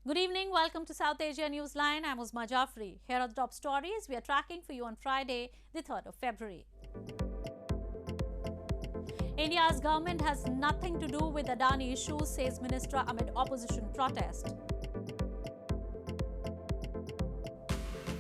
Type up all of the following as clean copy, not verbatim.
Good evening. Welcome to South Asia Newsline. I'm Uzma Jafri. Here are the top stories we are tracking for you on Friday, the 3rd of February. India's government has nothing to do with Adani issue, says Minister amid opposition protest.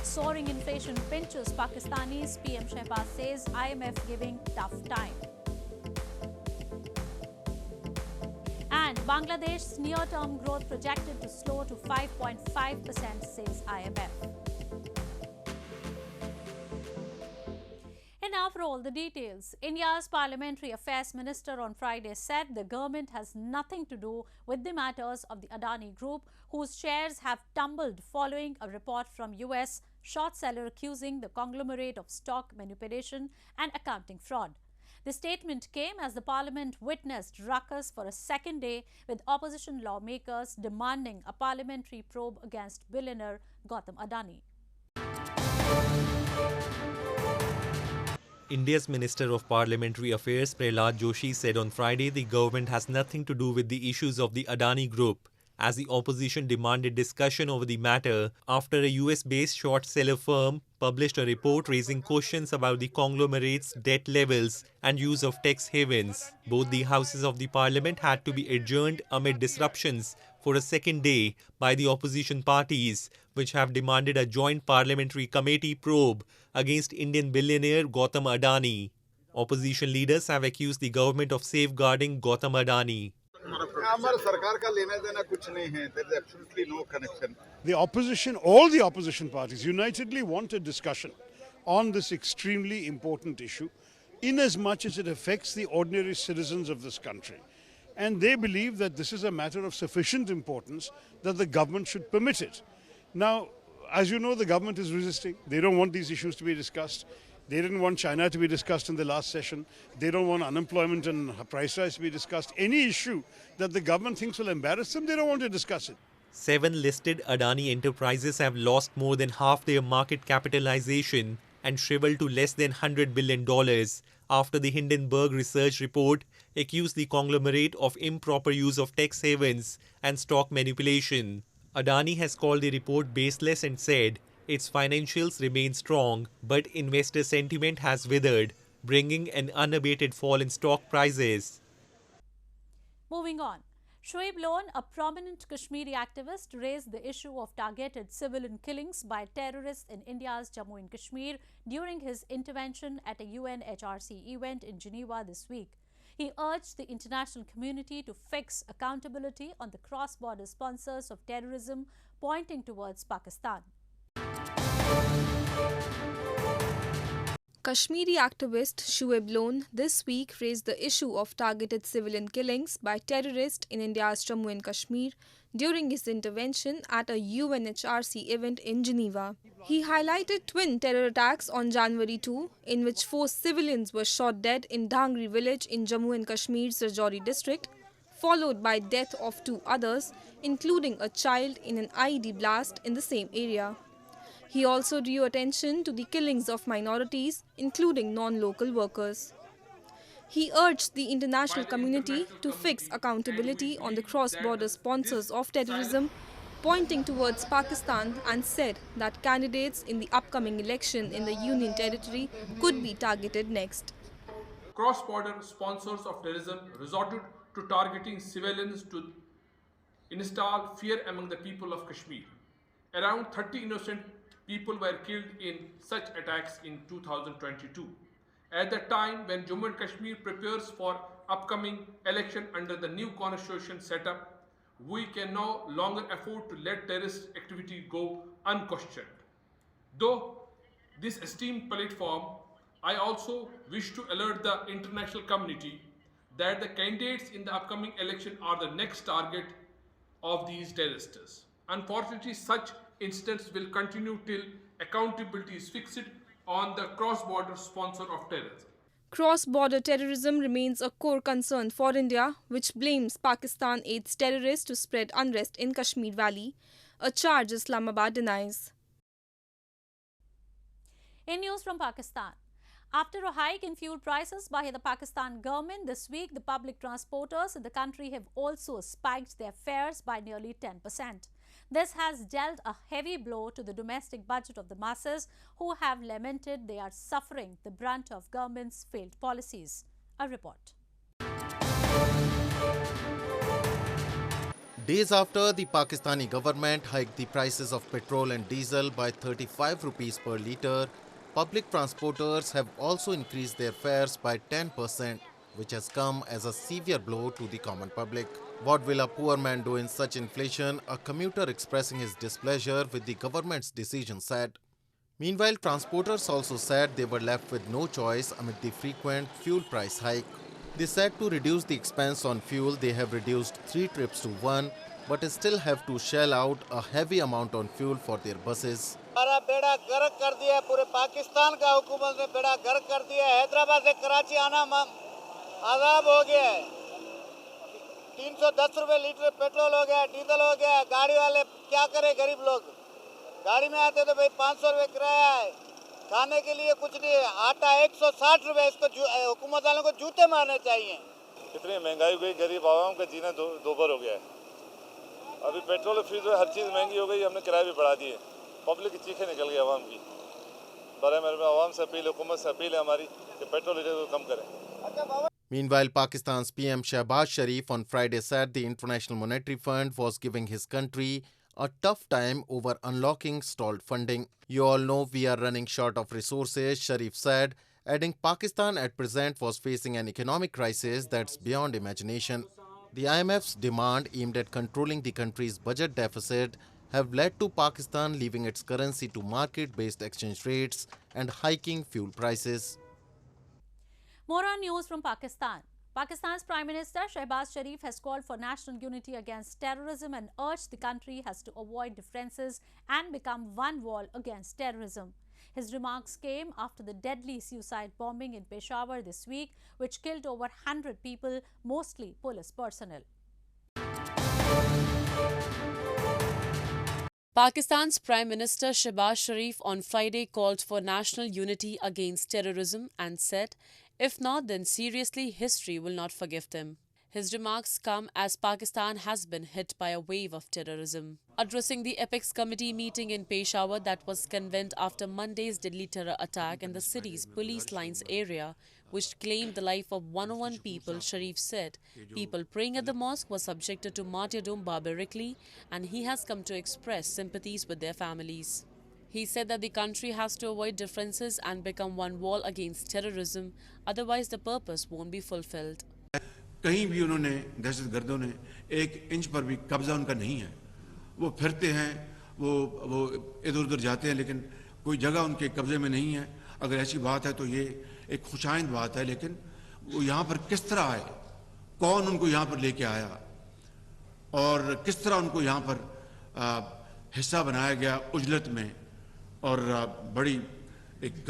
Soaring inflation pinches Pakistanis, PM Shehbaz says IMF giving tough time. And Bangladesh's near-term growth projected to slow to 5.5%, says IMF. And now for all the details. India's Parliamentary Affairs Minister on Friday said the government has nothing to do with the matters of the Adani Group, whose shares have tumbled following a report from US short seller accusing the conglomerate of stock manipulation and accounting fraud. The statement came as the parliament witnessed ruckus for a second day, with opposition lawmakers demanding a parliamentary probe against billionaire Gautam Adani. India's Minister of Parliamentary Affairs Prahlad Joshi said on Friday the government has nothing to do with the issues of the Adani Group, as the opposition demanded discussion over the matter after a US-based short seller firm published a report raising questions about the conglomerate's debt levels and use of tax havens. Both the houses of the parliament had to be adjourned amid disruptions for a second day by the opposition parties, which have demanded a joint parliamentary committee probe against Indian billionaire Gautam Adani. Opposition leaders have accused the government of safeguarding Gautam Adani. The opposition, all the opposition parties unitedly want a discussion on this extremely important issue, in as much as it affects the ordinary citizens of this country. And they believe that this is a matter of sufficient importance that the government should permit it. Now, as you know, the government is resisting. They don't want these issues to be discussed. They didn't want China to be discussed in the last session. They don't want unemployment and price rise to be discussed. Any issue that the government thinks will embarrass them, they don't want to discuss it. 7 listed Adani enterprises have lost more than half their market capitalization and shriveled to less than $100 billion after the Hindenburg research report accused the conglomerate of improper use of tax havens and stock manipulation. Adani has called the report baseless and said its financials remain strong, but investor sentiment has withered, bringing an unabated fall in stock prices. Moving on. Shuib Lone, a prominent Kashmiri activist, raised the issue of targeted civilian killings by terrorists in India's Jammu and Kashmir during his intervention at a UNHRC event in Geneva this week. He urged the international community to fix accountability on the cross-border sponsors of terrorism, pointing towards Pakistan. Kashmiri activist Shuib Lone this week raised the issue of targeted civilian killings by terrorists in India's Jammu and Kashmir during his intervention at a UNHRC event in Geneva. He highlighted twin terror attacks on January 2, in which 4 civilians were shot dead in Dhangri village in Jammu and Kashmir's Rajouri district, followed by death of 2 others, including a child in an IED blast in the same area. He also drew attention to the killings of minorities, including non-local workers. He urged the international community to fix accountability on the cross-border sponsors of terrorism, pointing towards Pakistan, and said that candidates in the upcoming election in the Union Territory could be targeted next. Cross-border sponsors of terrorism resorted to targeting civilians to install fear among the people of Kashmir. Around 30 innocent people were killed in such attacks in 2022. At the time when Jammu and Kashmir prepares for upcoming election under the new constitution setup, we can no longer afford to let terrorist activity go unquestioned. Though this esteemed platform, I also wish to alert the international community that the candidates in the upcoming election are the next target of these terrorists. Unfortunately, such incidents will continue till accountability is fixed on the cross-border sponsor of terrorism. Cross-border terrorism remains a core concern for India, which blames Pakistan aids terrorists to spread unrest in Kashmir Valley, a charge Islamabad denies. In news from Pakistan, After a hike in fuel prices by the Pakistan government this week, the public transporters in the country have also spiked their fares by nearly 10%. This has dealt a heavy blow to the domestic budget of the masses, who have lamented they are suffering the brunt of government's failed policies. A report. Days after the Pakistani government hiked the prices of petrol and diesel by 35 rupees per litre, public transporters have also increased their fares by 10%, which has come as a severe blow to the common public. What will a poor man do in such inflation? A commuter expressing his displeasure with the government's decision said. Meanwhile, transporters also said they were left with no choice amid the frequent fuel price hike. They said to reduce the expense on fuel, they have reduced 3 trips to 1, but still have to shell out a heavy amount on fuel for their buses. हमारा बेड़ा गर्क कर दिया है, पूरे पाकिस्तान का हुकूमत ने बेड़ा गर्क कर दिया है। हैदराबाद से कराची आना आजाब हो गया है। 310 रुपए लीटर पेट्रोल हो गया, डीजल हो गया। गाड़ी वाले क्या करे, गरीब लोग गाड़ी में आते तो भाई 500 रुपए किराया है, खाने के लिए कुछ नहीं है। आटा 160 रुपए, इसको हुकूमत वालों को जूते मारने चाहिए। कितनी महंगाई हो गई, गरीब आवाम का जीना दोबर हो गया है। अभी पेट्रोल फ्री तो हर चीज़ महंगी हो गई, हमने किराए भी बढ़ा दिए। पब्लिक की चीखें निकल गई आवाम की। बड़े मेरे में आवाम से अपील, हुकूमत से अपील है हमारी कि पेट्रोल को कम करें। Meanwhile, Pakistan's PM Shehbaz Sharif on Friday said the International Monetary Fund was giving his country a tough time over unlocking stalled funding. You all know we are running short of resources, Sharif said, adding Pakistan at present was facing an economic crisis that's beyond imagination. The IMF's demand aimed at controlling the country's budget deficit have led to Pakistan leaving its currency to market-based exchange rates and hiking fuel prices. More on news from Pakistan. Pakistan's Prime Minister Shehbaz Sharif has called for national unity against terrorism and urged the country has to avoid differences and become one wall against terrorism. His remarks came after the deadly suicide bombing in Peshawar this week, which killed over 100 people, mostly police personnel. Pakistan's Prime Minister Shehbaz Sharif on Friday called for national unity against terrorism and said, if not, then seriously, history will not forgive them. His remarks come as Pakistan has been hit by a wave of terrorism. Addressing the Apex Committee meeting in Peshawar that was convened after Monday's deadly terror attack in the city's police lines area, which claimed the life of 101 people, Sharif said people praying at the mosque were subjected to martyrdom barbarically, and he has come to express sympathies with their families. He said that the country has to avoid differences and become one wall against terrorism, otherwise the purpose won't be fulfilled. कहीं भी उन्होंने दहशतगर्दों ने एक inch पर भी कब्जा उनका नहीं है। वो फिरते हैं, वो इधर उधर जाते हैं, लेकिन कोई जगह उनके कब्जे में नहीं है। अगर ऐसी बात है तो ये एक खुशाइंद बात है, लेकिन वो यहाँ पर किस तरह आए, कौन उनको यहाँ पर लेके आया और किस तरह उनको यहाँ पर हिस्सा बनाया गया उजलत में और बड़ी एक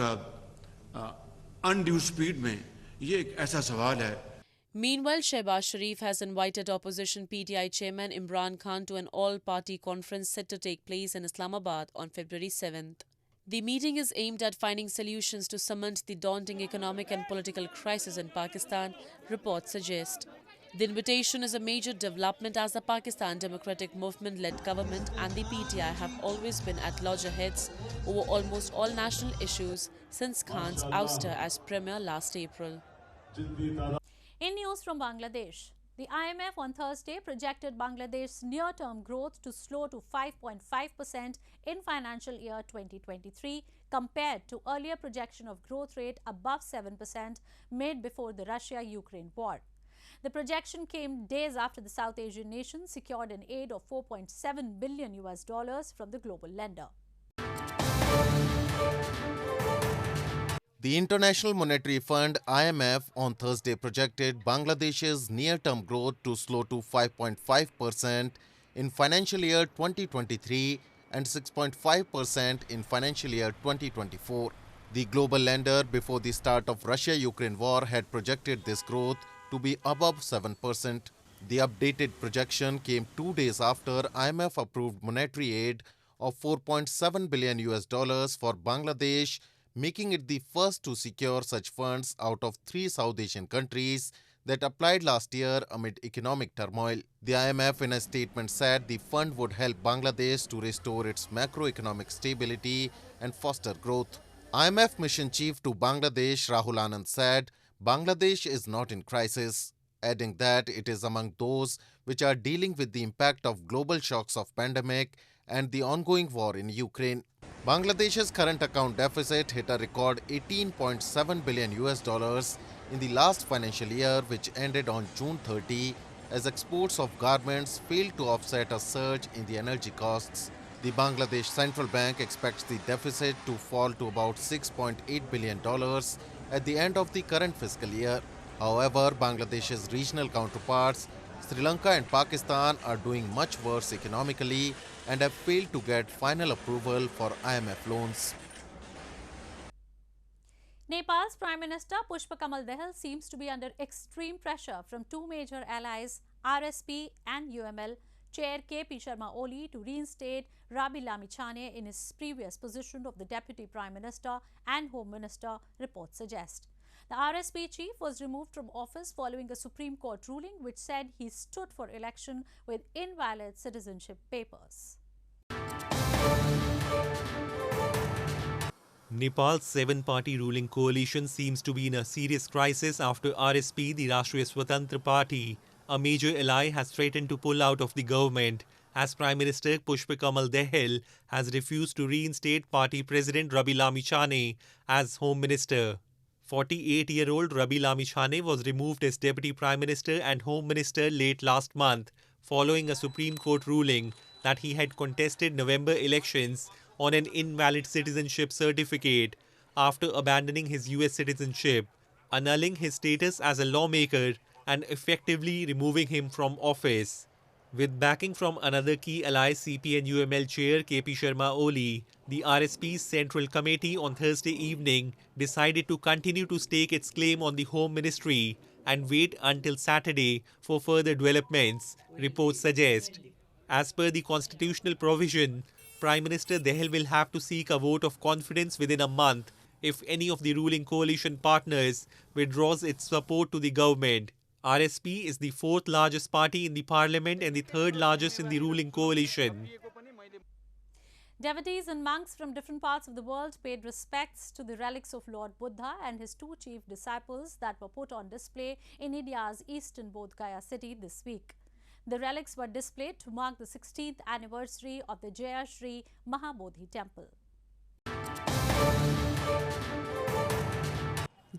अनड्यू स्पीड में, ये एक ऐसा सवाल है। Meanwhile, Shehbaz Sharif has invited opposition PTI chairman Imran Khan to an all-party conference set to take place in Islamabad on February 7th. The meeting is aimed at finding solutions to surmount the daunting economic and political crisis in Pakistan, reports suggest. The invitation is a major development as the Pakistan Democratic Movement-led government and the PTI have always been at loggerheads over almost all national issues since Khan's ouster as premier last April. In news from Bangladesh, the IMF on Thursday projected Bangladesh's near-term growth to slow to 5.5% in financial year 2023 compared to earlier projection of growth rate above 7% made before the Russia-Ukraine war. The projection came days after the South Asian nation secured an aid of $4.7 billion from the global lender. The International Monetary Fund (IMF) on Thursday projected Bangladesh's near-term growth to slow to 5.5% in financial year 2023 and 6.5% in financial year 2024. The global lender before the start of Russia-Ukraine war had projected this growth to be above 7%. The updated projection came 2 days after IMF approved monetary aid of $4.7 billion for Bangladesh, making it the first to secure such funds out of 3 South Asian countries that applied last year amid economic turmoil. The IMF in a statement said the fund would help Bangladesh to restore its macroeconomic stability and foster growth. IMF Mission Chief to Bangladesh Rahul Anand said Bangladesh is not in crisis, adding that it is among those which are dealing with the impact of global shocks of pandemic and the ongoing war in Ukraine. Bangladesh's current account deficit hit a record 18.7 billion US dollars in the last financial year, which ended on June 30, as exports of garments failed to offset a surge in the energy costs. The Bangladesh Central Bank expects the deficit to fall to about $6.8 billion at the end of the current fiscal year. However, Bangladesh's regional counterparts, Sri Lanka and Pakistan, are doing much worse economically and have failed to get final approval for IMF loans. Nepal's Prime Minister Pushpa Kamal Dahal seems to be under extreme pressure from two major allies, RSP and UML, Chair KP Sharma Oli to reinstate Rabi Lamichhane in his previous position of the Deputy Prime Minister and Home Minister, reports suggest. The RSP chief was removed from office following a Supreme Court ruling which said he stood for election with invalid citizenship papers. Nepal's 7-party ruling coalition seems to be in a serious crisis after RSP, the Rashtriya Swatantra Party, a major ally, has threatened to pull out of the government as Prime Minister Pushpa Kamal Dahal has refused to reinstate party president Rabi Lamichhane as Home Minister. 48-year-old Rabi Lamichhane was removed as Deputy Prime Minister and Home Minister late last month following a Supreme Court ruling that he had contested November elections on an invalid citizenship certificate after abandoning his US citizenship, annulling his status as a lawmaker and effectively removing him from office. With backing from another key ally, CP and UML chair KP Sharma Oli, the RSP's Central Committee on Thursday evening decided to continue to stake its claim on the Home Ministry and wait until Saturday for further developments, reports suggest. As per the constitutional provision, Prime Minister Dahal will have to seek a vote of confidence within a month if any of the ruling coalition partners withdraws its support to the government. RSP is the 4th largest party in the parliament and the 3rd largest in the ruling coalition. Devotees and monks from different parts of the world paid respects to the relics of Lord Buddha and his 2 chief disciples that were put on display in India's eastern Bodh Gaya city this week. The relics were displayed to mark the 16th anniversary of the Jaya Shree Mahabodhi temple.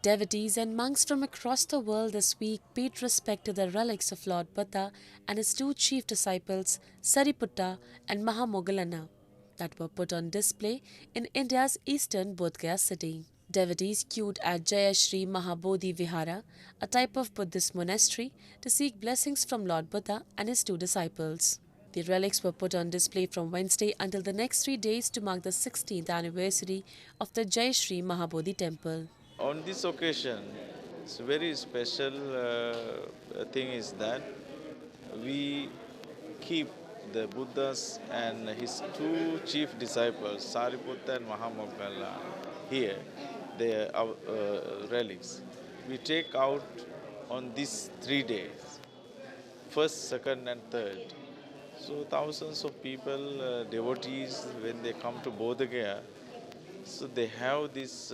Devotees and monks from across the world this week paid respect to the relics of Lord Buddha and his 2 chief disciples, Sariputta and Mahamoggallana, that were put on display in India's eastern Bodh Gaya city. Devotees queued at Jaya Shree Mahabodhi Vihara, a type of Buddhist monastery, to seek blessings from Lord Buddha and his 2 disciples. The relics were put on display from Wednesday until the next 3 days to mark the 16th anniversary of the Jaya Shree Mahabodhi temple. On this occasion, it's a very special thing is that we keep the Buddha's and his 2 chief disciples, Sariputta and Mahamoggallana, here, their relics. We take out on these 3 days, 1st, 2nd and 3rd. So thousands of people, devotees, when they come to Bodh Gaya, so they have this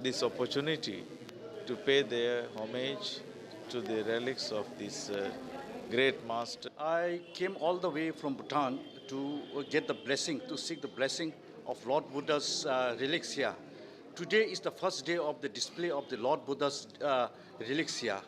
this opportunity to pay their homage to the relics of this great master. I came all the way from Bhutan to get the blessing, to seek the blessing of Lord Buddha's relics here. Today is the first day of the display of the Lord Buddha's relics here.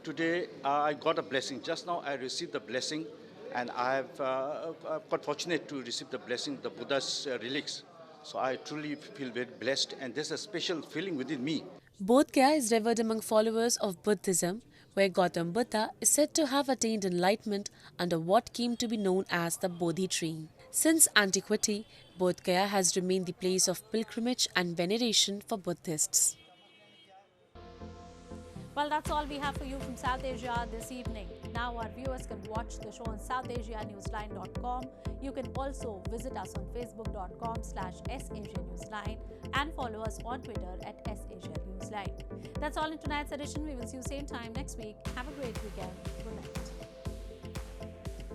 Today I got a blessing. Just now I received the blessing, and I've got fortunate to receive the blessing, the Buddha's relics. So I truly feel very blessed, and there's a special feeling within me. Bodh Gaya is revered among followers of Buddhism, where Gautam Buddha is said to have attained enlightenment under what came to be known as the Bodhi tree. Since antiquity, Bodh Gaya has remained the place of pilgrimage and veneration for Buddhists. Well, that's all we have for you from South Asia this evening. Now our viewers can watch the show on SouthAsiaNewsline.com. You can also visit us on Facebook.com/SAsiaNewsline and follow us on Twitter at @SAsiaNewsline. That's all in tonight's edition. We will see you same time next week. Have a great weekend. Good night.